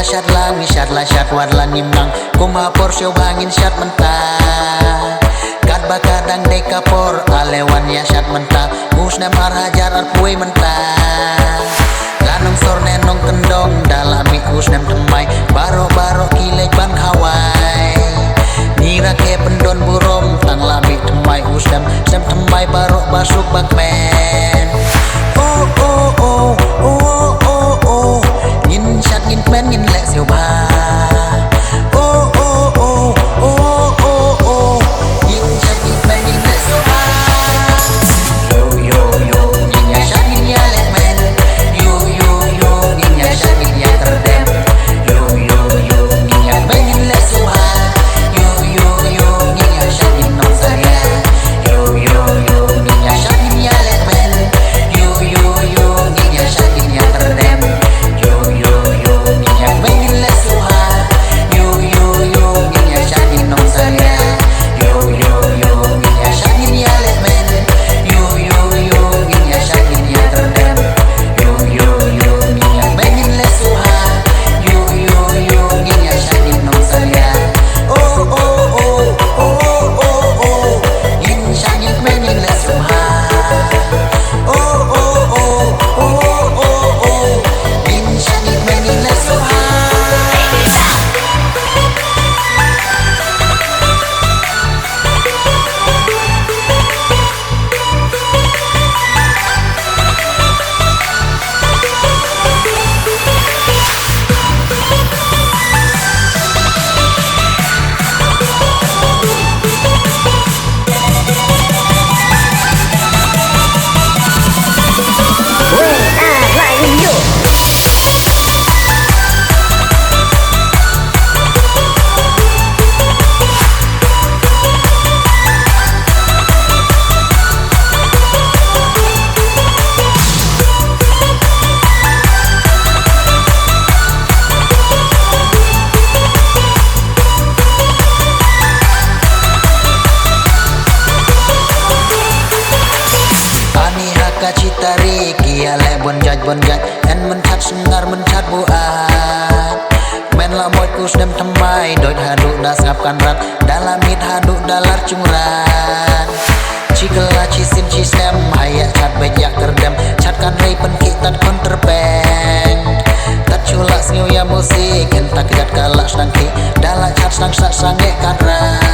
syat langi syat la syat warlan nimnang kuma por syau bangin syat mentah kat bakadang dekapor alewan ya syat mentah musna marhajar arpui mentah lanong sor nenong kendong dalami usnem temai baro-baro kilek ban kawai nira ke pendon burom tang lami temai usnem sem temai baro basuk bakmen oh oh oh oh oh oh ngin syat ngin men ngin lek siu ba oh oh oh oh oh oh ngin syat ngin men ngin lek siu ba yo yo yo ngin ya syat ngin ya lek men yo yo yo ngin ya syat ngin ya terdem yo yo yo ngin ya men ngin lek siu ba yo yo yo ngin ya syat ngin non saya yo yo yo ngin ya syat ngin ya lek men yo yo yo ngin ya syat ngin ya terdem yo yo yo ngin ya men ngin lek siu ba yo yo yo ngin ya syat ngin non saya yo yo yo ngin ya syat ngin ya lek men yo yo yo ngin ya syat ngin ya terdem yo yo yo ngin ya men ngin lek siu ba yo yo yo ngin ya syat ngin non saya oh oh oh oh oh oh ngin syat ngin men ngin lek siu ba oh oh oh oh oh oh ngin syat ngin men ngin lek siu ba Citari kia le bonjat en menchat sengar menchat buat men la moy kus dem temai doi hadu das ngapkan rat dalam mit hadu dalar cungran cikela cisim cisem haya chat bejak terdem chatkan rei penki tat konterband tat culak sniu ya musik hentak kat kalak snangki dalam chat snang sak sange kadra